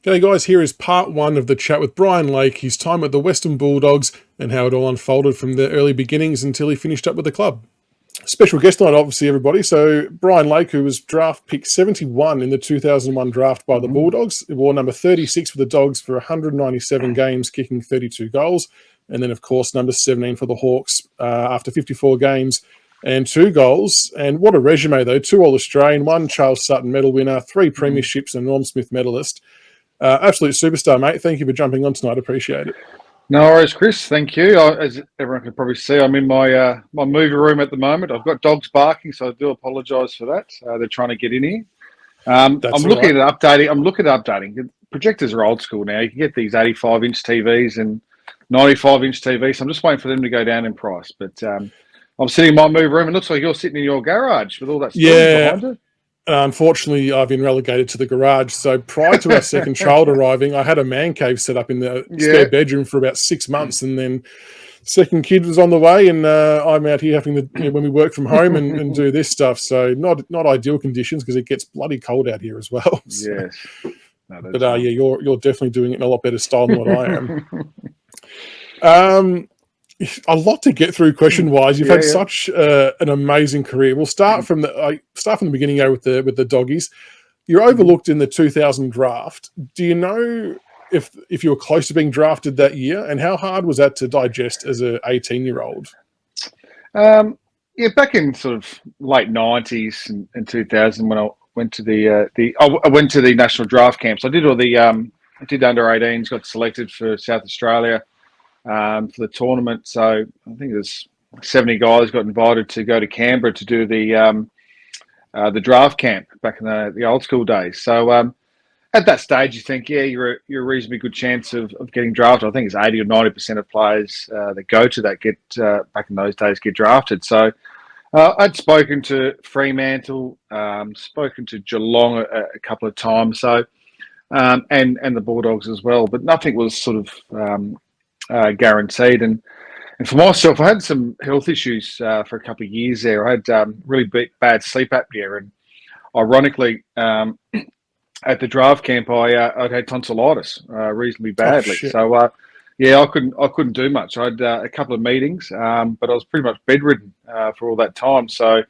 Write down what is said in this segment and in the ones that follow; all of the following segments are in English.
G'day guys, here is part one of the chat with Brian Lake, his time at the Western Bulldogs and how it all unfolded from the early beginnings until he finished up with the club. Special guest night, obviously, everybody. So Brian Lake, who was draft pick 71 in the 2001 draft by the Bulldogs, wore number 36 for the Dogs for 197 games, kicking 32 goals. And then, of course, number 17 for the Hawks after 54 games and 2 goals. And what a resume, though. 2 All-Australian, 1 Charles Sutton medal winner, 3 premierships and Norm Smith medalist. Absolute superstar, mate. Thank you for jumping on tonight. Appreciate it. No worries, Chris. Thank you. As everyone can probably see, I'm in my my movie room at the moment. I've got dogs barking, so I do apologise for that. They're trying to get in here. I'm looking at updating. Projectors are old school now. You can get these 85-inch TVs and 95-inch TVs. So I'm just waiting for them to go down in price. But I'm sitting in my movie room. It looks like you're sitting in your garage with all that stuff behind it. Unfortunately, I've been relegated to the garage. So prior to our second child arriving, I had a man cave set up in the spare bedroom for about 6 months. And then second kid was on the way and I'm out here having to, when we work from home and do this stuff. So not ideal conditions because it gets bloody cold out here as well. So. Yes. No, but you're definitely doing it in a lot better style than what I am. A lot to get through question-wise. You've had such an amazing career. We'll start from the beginning with the Doggies. You're overlooked in the 2000 draft. Do you know if you were close to being drafted that year, and how hard was that to digest as a 18-year-old? Back in sort of late 90s and 2000 when I went to I went to the national draft camps. I did all the I did under 18s, got selected for South Australia. For the tournament, so I think there's 70 guys got invited to go to Canberra to do the draft camp back in the old school days. So at that stage, you think, you're a reasonably good chance of getting drafted. I think it's 80 or 90% of players that go to that get back in those days get drafted. So I'd spoken to Fremantle, spoken to Geelong a couple of times, so and the Bulldogs as well, but nothing was sort of guaranteed. And for myself, I had some health issues for a couple of years there. I had really bad sleep apnea, and ironically, at the draft camp, I'd had tonsillitis reasonably badly. So I couldn't do much. I had a couple of meetings, but I was pretty much bedridden for all that time. So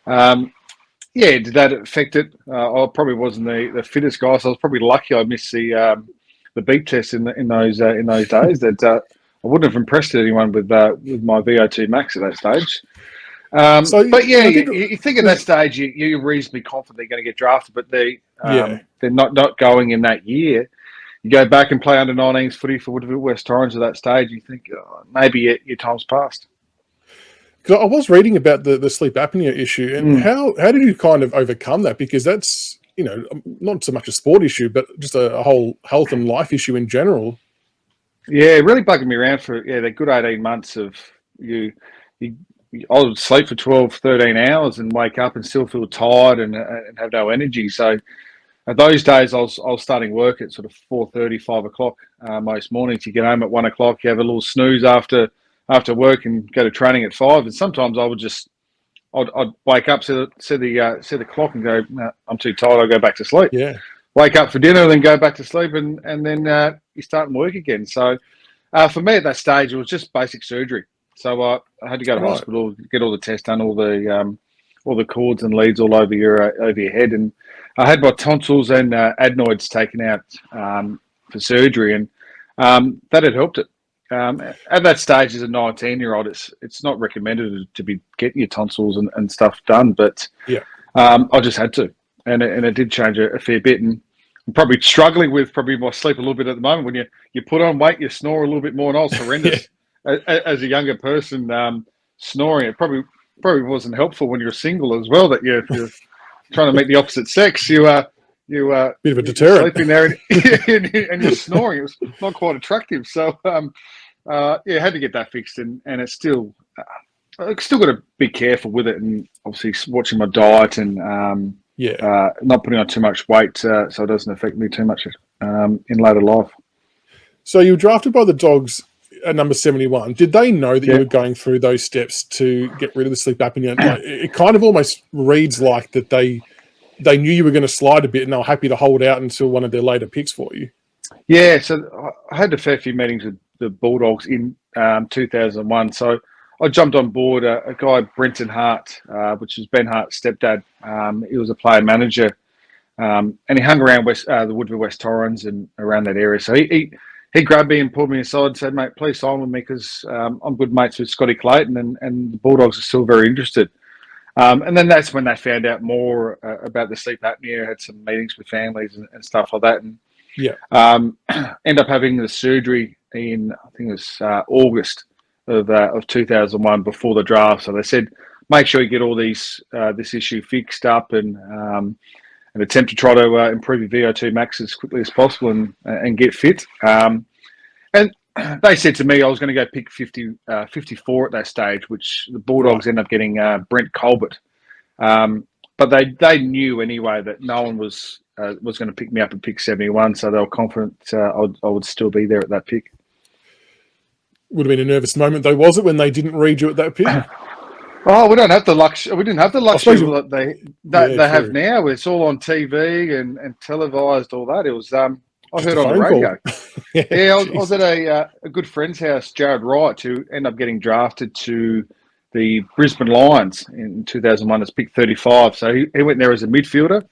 did that affect it? I probably wasn't the fittest guy, so I was probably lucky I missed the beep test in those days. That I wouldn't have impressed anyone with my VO2 max at that stage. You think at that stage you're reasonably confident they're going to get drafted, but they're not going in that year. You go back and play under 19s footy for West Torrens at that stage. You think maybe your time's passed. Because I was reading about the sleep apnea issue, and how did you kind of overcome that? Because that's not so much a sport issue, but just a whole health and life issue in general. Yeah, it really bugged me around for the good 18 months of I would sleep for 12, 13 hours and wake up and still feel tired and have no energy. So at those days, I was starting work at sort of 4:30, 5 o'clock most mornings. You get home at 1 o'clock, you have a little snooze after work and go to training at 5. And sometimes I would I'd wake up, see the clock, and go, no, I'm too tired. I'll go back to sleep. Yeah. Wake up for dinner, then go back to sleep, and then you start work again. So for me at that stage, it was just basic surgery. So I had to go to hospital, get all the tests done, all the cords and leads all over your head, and I had my tonsils and adenoids taken out for surgery, and that had helped it. At that stage, as a 19-year-old, it's not recommended to be getting your tonsils and stuff done, but I just had to, and it did change a fair bit. And I'm probably struggling with my sleep a little bit at the moment. When you put on weight, you snore a little bit more, and I was horrendous as a younger person. Snoring, it probably wasn't helpful when you're single as well. That you're trying to meet the opposite sex. You bit of a deterrent. Sleeping there and you're snoring. It was not quite attractive. So I had to get that fixed, and it's still I've still got to be careful with it, and obviously watching my diet and not putting on too much weight so it doesn't affect me too much in later life. So you were drafted by the Dogs at number 71. Did they know that you were going through those steps to get rid of the sleep apnea? Like, it kind of almost reads like that they they knew you were going to slide a bit and they were happy to hold out until one of their later picks for you. Yeah, so I had a fair few meetings with the Bulldogs in 2001. So I jumped on board a guy, Brenton Hart, which is Ben Hart's stepdad. He was a player manager, and he hung around the Woodville West Torrens and around that area. So he grabbed me and pulled me aside and said, "Mate, please sign with me because I'm good mates with Scotty Clayton and the Bulldogs are still very interested." And then that's when they found out more about the sleep apnea, had some meetings with families and stuff like that. And end up having the surgery in, I think it was August of 2001 before the draft. So they said, make sure you get all this issue fixed up and attempt to try to improve your VO2 max as quickly as possible and get fit. And they said to me I was going to go pick 54 at that stage, which the Bulldogs ended up getting Brent Colbert. But they knew anyway that no one was going to pick me up at pick 71, so they were confident I would still be there at that pick. Would have been a nervous moment, though, was it, when they didn't read you at that pick? Oh, we don't have the luxury. We didn't have the luxury that they have now. It's all on TV and televised. All that. It was. I heard on the radio. I was at a good friend's house, Jared Wright, who ended up getting drafted to the Brisbane Lions in 2001 as pick 35. So he went there as a midfielder.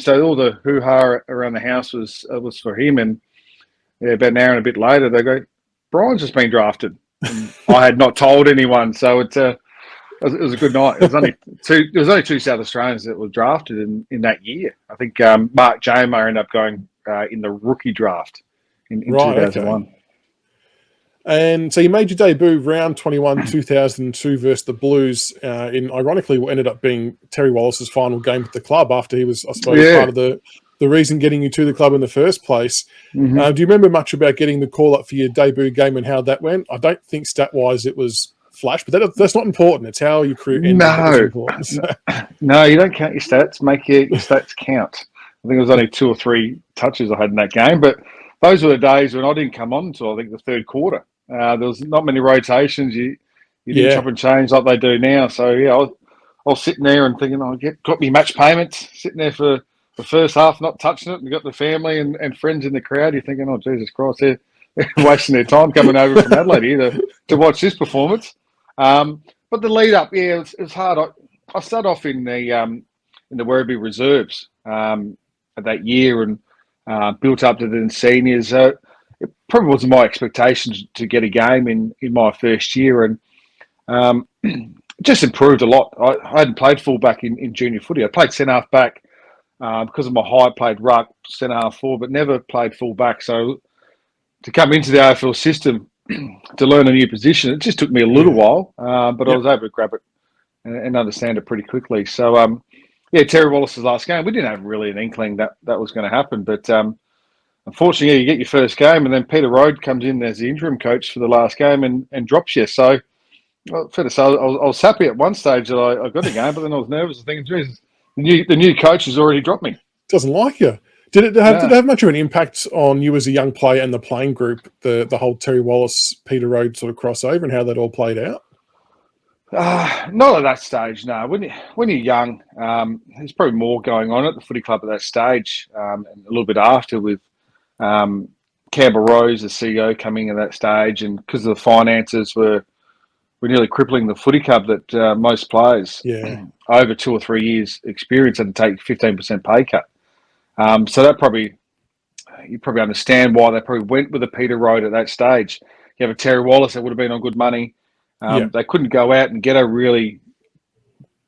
So all the hoo-ha around the house was for him. And about an hour and a bit later, they go, "Brian's just been drafted." And I had not told anyone, so it was a good night. It was only two South Australians that were drafted in that year. I think Mark Jamer ended up going in the rookie draft in 2001. Okay. And so you made your debut round 21, 2002 versus the Blues in, ironically, what ended up being Terry Wallace's final game with the club after he was, I suppose, part of the reason getting you to the club in the first place. Mm-hmm. Do you remember much about getting the call-up for your debut game and how that went? I don't think stat-wise it was flash, but that's not important. It's how your career ended. No, you don't count your stats. Make your stats count. I think it was only 2 or 3 touches I had in that game, but those were the days when I didn't come on until I think the third quarter. There was not many rotations. You didn't chop and change like they do now. So I was sitting there and thinking, got me match payments, sitting there for the first half, not touching it, and got the family and friends in the crowd. You're thinking, oh Jesus Christ, they're wasting their time coming over from Adelaide here to watch this performance. But the lead up, it was hard. I started off in the Werribee reserves that year and built up to the seniors. It probably wasn't my expectations to get a game in my first year, and just improved a lot. I hadn't played fullback in junior footy. I played centre half back because of my height. Played ruck, centre half forward, but never played fullback. So to come into the AFL system to learn a new position, it just took me a little while, but I was able to grab it and understand it pretty quickly. So, Terry Wallace's last game, we didn't have really an inkling that was going to happen. But unfortunately, you get your first game, and then Peter Rode comes in as the interim coach for the last game and drops you. So, fair to say, I was happy at one stage that I got a game, but then I was nervous thinking, Jesus, the new coach has already dropped me. Doesn't like you. Did it have much of an impact on you as a young player and the playing group, the whole Terry Wallace, Peter Rode sort of crossover and how that all played out? Not at that stage, no. When you're young, there's probably more going on at the footy club at that stage, and a little bit after with Campbell Rose, the CEO, coming at that stage, and because of the finances were nearly crippling the footy club, that most players over 2 or 3 years experience had to take 15% pay cut. So that you probably understand why they probably went with a Peter Rode at that stage. You have a Terry Wallace that would have been on good money. They couldn't go out and get a really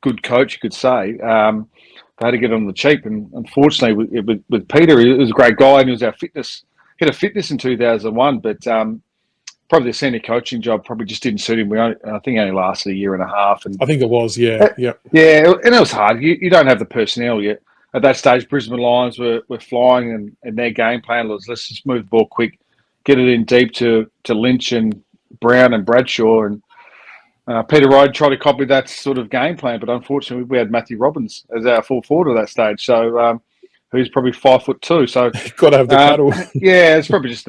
good coach, you could say. They had to get on the cheap. And unfortunately, with Peter, he was a great guy and he was our fitness. He had a fitness in 2001, but probably the senior coaching job probably just didn't suit him. I think he only lasted a year and a half. And I think it was, yeah. Yeah, and it was hard. You don't have the personnel yet. At that stage, Brisbane Lions were flying, and their game plan was, let's just move the ball quick, get it in deep to Lynch and Brown and Bradshaw. And Peter Rode tried to copy that sort of game plan, but unfortunately, we had Matthew Robbins as our full forward at that stage. So who's probably 5'2". So got to have the paddle. It's probably just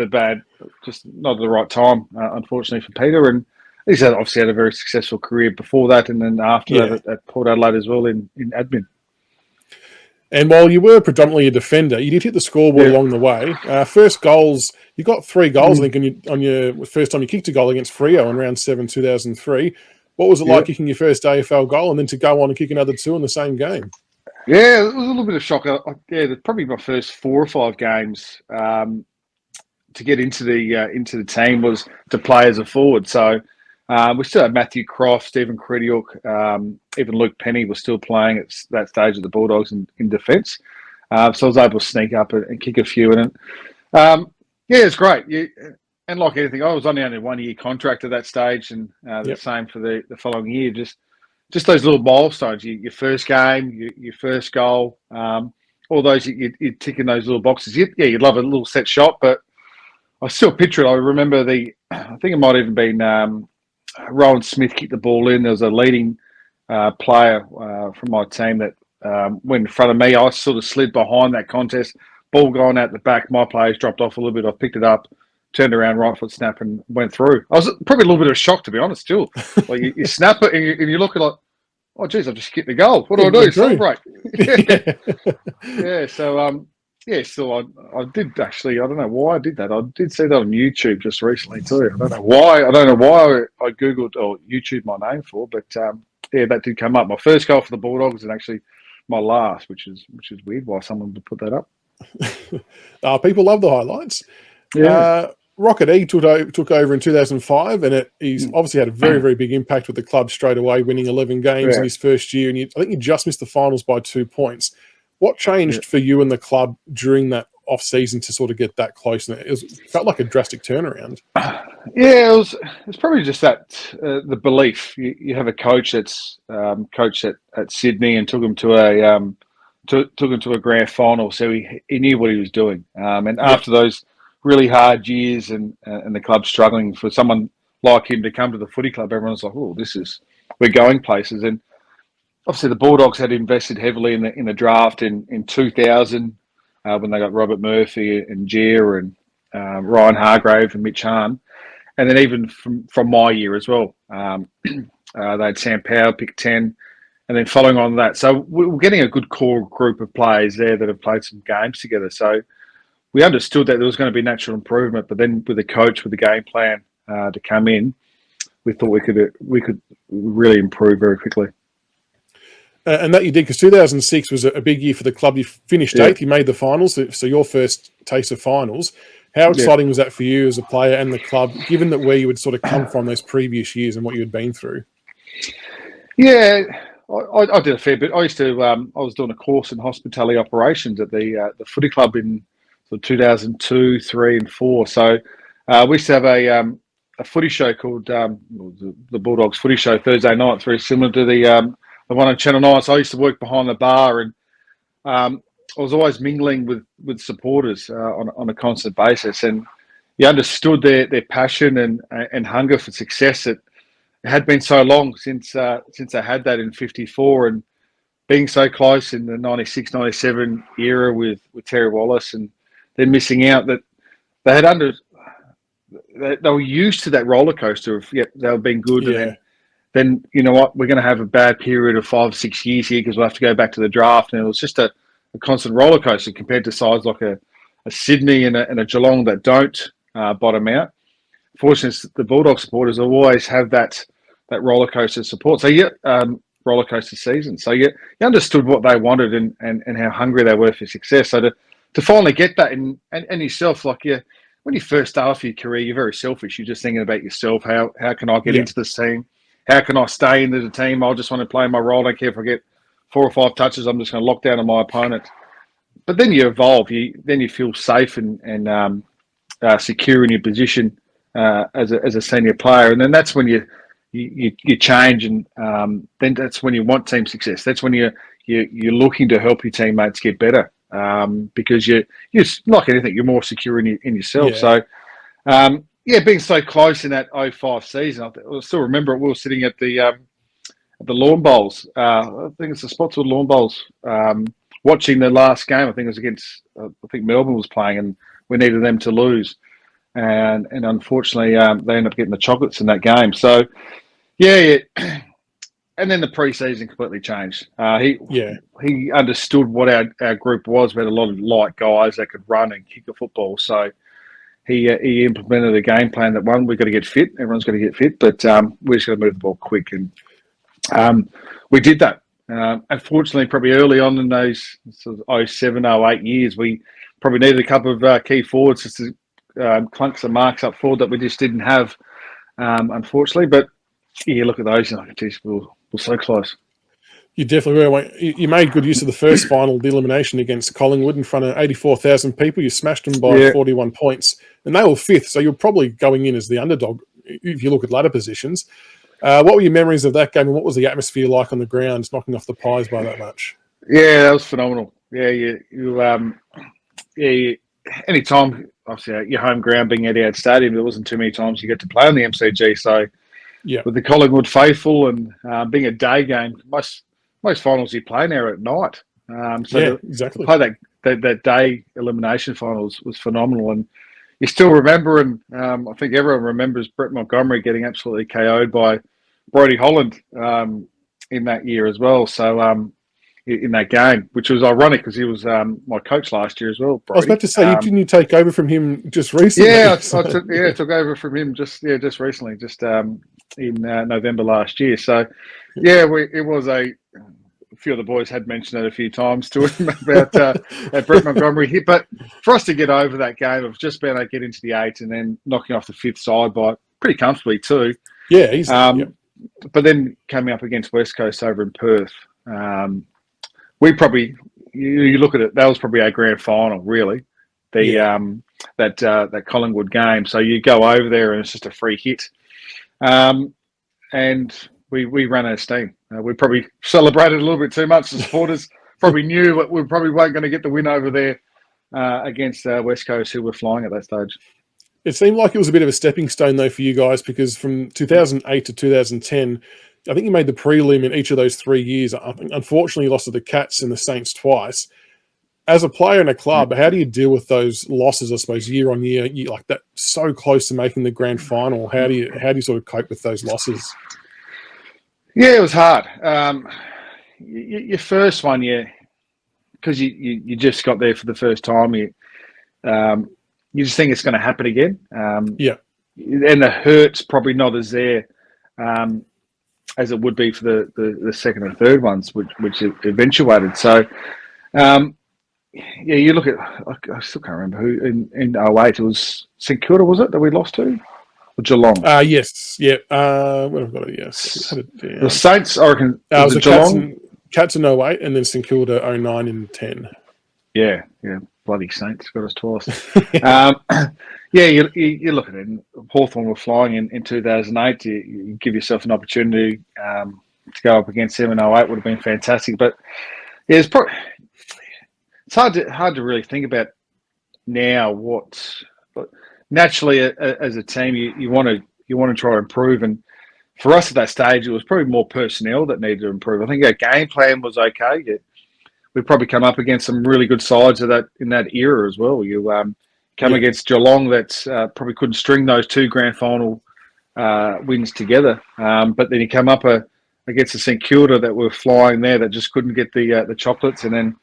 just not at the right time, unfortunately for Peter. And he's obviously had a very successful career before that, and then after that at Port Adelaide as well in admin. And while you were predominantly a defender, you did hit the scoreboard Yeah. along the way. First goals, you got 3 goals, I Mm. think, on your first time you kicked a goal against Freo in round 7, 2003. What was it Yeah. like kicking your first AFL goal and then to go on and kick another 2 in the same game? Yeah, it was a little bit of shock. Probably my first 4 or 5 games to get into the team was to play as a forward. So we still had Matthew Croft, Stephen Crediuk, even Luke Penny was still playing at that stage of the Bulldogs in defence. So I was able to sneak up and kick a few in it. Yeah, it's great. And like anything, I was only on a 1-year contract at that stage, and the same for the following year. Just those little milestones. Your first game, your first goal, all those you're ticking those little boxes. You'd love a little set shot, but I still picture it. I remember I think it might have even been Rowan Smith kicked the ball in. There was a leading player from my team that went in front of me. I sort of slid behind that contest. Ball going out the back. My players dropped off a little bit. I picked it up, turned around, right foot snap, and went through. I was probably a little bit of shock, to be honest, still. Like you snap it and you look at like, oh, geez, I've just kicked the goal. What do I do? Celebrate. Yeah. So, so I did actually. I don't know why I did that. I did see that on YouTube just recently too. I don't know why. I googled or YouTube my name for, but that did come up. My first goal for the Bulldogs and actually my last, which is weird. Why someone would put that up? People love the highlights. Yeah. Rocket E took over in 2005, and he's obviously had a very, very big impact with the club straight away, winning 11 games in his first year. And I think you just missed the finals by 2 points. What changed for you and the club during that off season to sort of get that close? And it felt like a drastic turnaround. Yeah, it's probably just that the belief. You have a coach that's coached at Sydney and took him to a grand final, so he knew what he was doing. And after those really hard years and the club struggling, for someone like him to come to the footy club, everyone's like, "Oh, we're going places." And obviously, the Bulldogs had invested heavily in the draft in 2000 when they got Robert Murphy and Jer and Ryan Hargrave and Mitch Hahn, and then even from my year as well, they had Sam Powell pick 10. And then following on that, so we're getting a good core group of players there that have played some games together. So we understood that there was going to be natural improvement, but then with the coach, with the game plan to come in, we thought we could really improve very quickly. And that you did, because 2006 was a big year for the club. You finished 8th, you made the finals, so your first taste of finals. How exciting was that for you as a player and the club, given that where you had sort of come from those previous years and what you had been through? Yeah, I did a fair bit. I used to. I was doing a course in hospitality operations at the footy club in 2002, 3, and 4. So we used to have a footy show called the Bulldogs Footy Show Thursday night. It's very similar to the one on Channel 9. So I used to work behind the bar, and I was always mingling with supporters on a constant basis, and you understood their passion and hunger for success. It had been so long since I had that in '54, and being so close in the '96, '97 era with Terry Wallace, and then missing out that they had they were used to that roller coaster of they were being good, and then you know what, we're going to have a bad period of 5 or 6 years here because we'll have to go back to the draft, and it was just a constant roller coaster compared to sides like a Sydney and a Geelong that don't bottom out. Fortunately, the Bulldog supporters always have that roller coaster support. So roller coaster season. So you understood what they wanted and how hungry they were for success. So to finally get that and yourself, like when you first start off your career, you're very selfish. You're just thinking about yourself. How can I get into this team? How can I stay into the team? I just want to play my role. I don't care if I get 4 or 5 touches. I'm just going to lock down on my opponent. But then you evolve. Then you feel safe and secure in your position as a senior player, and then that's when you change, and then that's when you want team success. That's when you're looking to help your teammates get better, because you're like anything, you're more secure in yourself. So being so close in that 05 season, I still remember it. We were sitting at the Lawn Bowls. I think it's the Spotswood Lawn Bowls, watching the last game. I think it was against Melbourne was playing, and we needed them to lose. And unfortunately, they ended up getting the chocolates in that game. So, and and then the pre-season completely changed. Yeah. He understood what our group was. We had a lot of light guys that could run and kick a football. So he implemented a game plan that, one, we've got to get fit. Everyone's got to get fit, but we're just going to move the ball quick. And we did that. Unfortunately, probably early on in those sort of 07, 08 years, we probably needed a couple of key forwards just to clunk some marks up forward that we just didn't have, unfortunately. But you look at those and geez, we're so close. You definitely were. You made good use of the first final, the elimination against Collingwood in front of 84,000 people. You smashed them by 41 points, and they were fifth. So you're probably going in as the underdog if you look at ladder positions. What were your memories of that game, and what was the atmosphere like on the ground, knocking off the Pies by that much? Yeah, that was phenomenal. Yeah, any time, obviously, your home ground being Etihad Stadium, there wasn't too many times you get to play on the MCG. So, with the Collingwood faithful and being a day game, most finals you play now are at night. Exactly. To play that day elimination finals was phenomenal, and you still remember, and I think everyone remembers Brett Montgomery getting absolutely KO'd by Brodie Holland in that year as well. So in that game, which was ironic because he was my coach last year as well. Brodie. I was about to say, didn't you take over from him just recently? Yeah, I took over from him just recently, in November last year. So it was a few of the boys had mentioned it a few times to him about that Brett Montgomery hit. But for us to get over that game of just being able to get into the 8 and then knocking off the 5th side by pretty comfortably too. Yeah, easily. But then coming up against West Coast over in Perth, we probably, you look at it, that was probably our grand final, really. That Collingwood game. So you go over there and it's just a free hit. And we ran out of steam. We probably celebrated a little bit too much. The supporters probably knew that we probably weren't going to get the win over there against West Coast, who were flying at that stage. It seemed like it was a bit of a stepping stone, though, for you guys, because from 2008 to 2010, I think you made the prelim in each of those 3 years. Unfortunately, you lost to the Cats and the Saints twice. As a player in a club, how do you deal with those losses, I suppose, year on year? You like that so close to making the grand final. How do you sort of cope with those losses? Yeah, it was hard. Your first one, because you just got there for the first time. You just think it's going to happen again. And the hurt's probably not as there as it would be for the second and third ones, which eventuated. So, you look at, I still can't remember who in 08, it was St Kilda, was it, that we lost to? Or Geelong? Yes. Yeah. Where have I got it? Yes. The Saints, I reckon, was it Geelong? Cats in 08 and then St Kilda 09 and 10. Yeah. Bloody Saints got us twice. You look at it. Hawthorn were flying in 2008. You give yourself an opportunity to go up against them in 08 would have been fantastic. But it's hard to really think about now. But naturally, as a team, you want to try to improve. And for us at that stage, it was probably more personnel that needed to improve. I think our game plan was okay. We've probably come up against some really good sides of that in that era as well. You come against Geelong that probably couldn't string those 2 grand final wins together. But then you come up against the St Kilda that were flying there that just couldn't get the chocolates, and then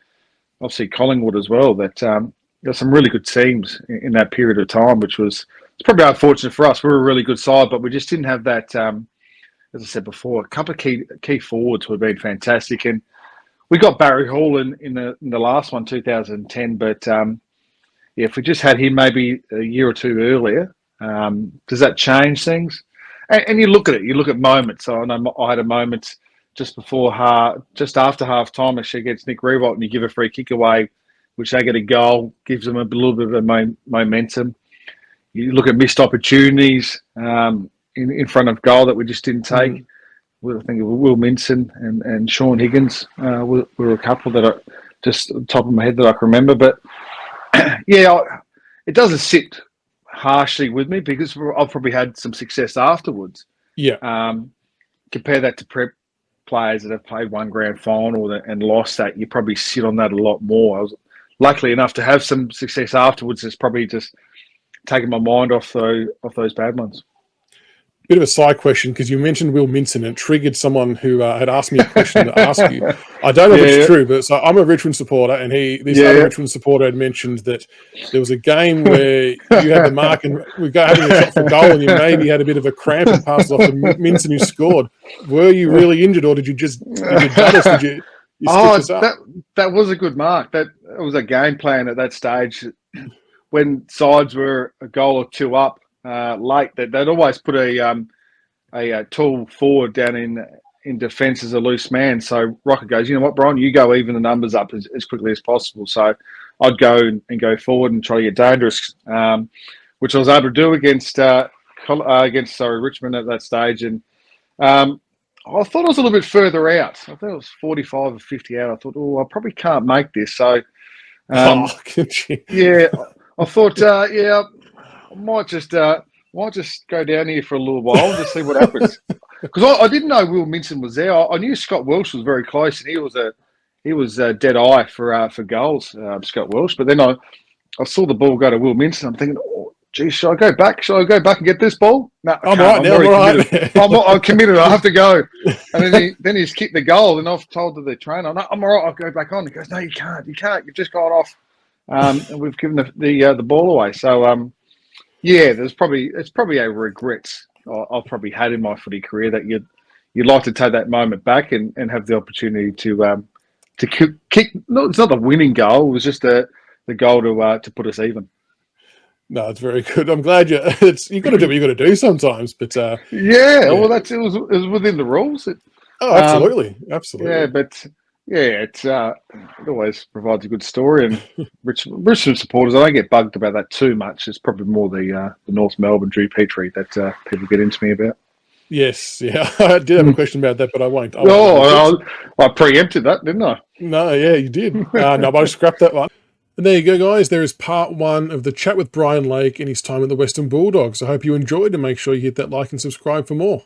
obviously Collingwood as well. That there were some really good teams in that period of time, which it's probably unfortunate for us. We were a really good side, but we just didn't have that. As I said before, a couple of key forwards would have been fantastic, and we got Barry Hall in the last one, 2010. But if we just had him maybe a year or two earlier, does that change things? And you look at it. You look at moments. So I know I had a moment just after half time, actually against Nick Revolt, and you give a free kick away, which they get a goal, gives them a little bit of momentum. You look at missed opportunities in front of goal that we just didn't take. I think Will Minson and Sean Higgins were a couple that are just on top of my head that I can remember. But it doesn't sit harshly with me because I've probably had some success afterwards. Compare that to prep players that have played 1 grand final and lost that. You probably sit on that a lot more. I was lucky enough to have some success afterwards. It's probably just taken my mind off those bad ones. Bit of a side question, because you mentioned Will Minson, and it triggered someone who had asked me a question to ask you. I don't know if it's true, but so I'm a Richmond supporter, and this other Richmond supporter had mentioned that there was a game where you had the mark and we go having a shot for goal, and you maybe had a bit of a cramp and passed it off to Minson, who scored. Were you really injured, or did you dud us? Did you stitch us up? That was a good mark. That was a game plan at that stage. When sides were a goal or two up late, they'd always put a tall forward down in defence as a loose man. So Rocker goes, you know what, Brian, you go even the numbers up as quickly as possible. So I'd go and go forward and try to get dangerous, which I was able to do against Richmond at that stage. And I thought I was a little bit further out. I thought it was 45 or 50 out. I thought, I probably can't make this. So yeah, I thought, I might just go down here for a little while and just see what happens. Because I didn't know Will Minson was there. I knew Scott Welsh was very close, and he was a dead eye for goals, Scott Welsh. But then I saw the ball go to Will Minson. I'm thinking, geez, should I go back? Should I go back and get this ball? No, I'm right now. I'm right. I'm committed. I have to go. And then he's kicked the goal. And I've told the trainer, no, I'm all right. I'll go back on. He goes, no, you can't. You can't. You've just gone off. And we've given the ball away. So it's probably a regret I've probably had in my footy career, that you'd like to take that moment back and have the opportunity to kick. No, it's not the winning goal. It was just the goal to put us even. No, it's very good. I'm glad you got to do what you got to do sometimes. But well, it was within the rules. Absolutely. Yeah, but. Yeah, it always provides a good story, and Richmond supporters, I don't get bugged about that too much. It's probably more the North Melbourne Drew Petrie that people get into me about. Yes, yeah, I did have a question about that, but I won't. I preempted that, didn't I? No, yeah, you did. No, but I scrapped that one. And there you go, guys. There is part 1 of the chat with Brian Lake and his time at the Western Bulldogs. I hope you enjoyed, and make sure you hit that like and subscribe for more.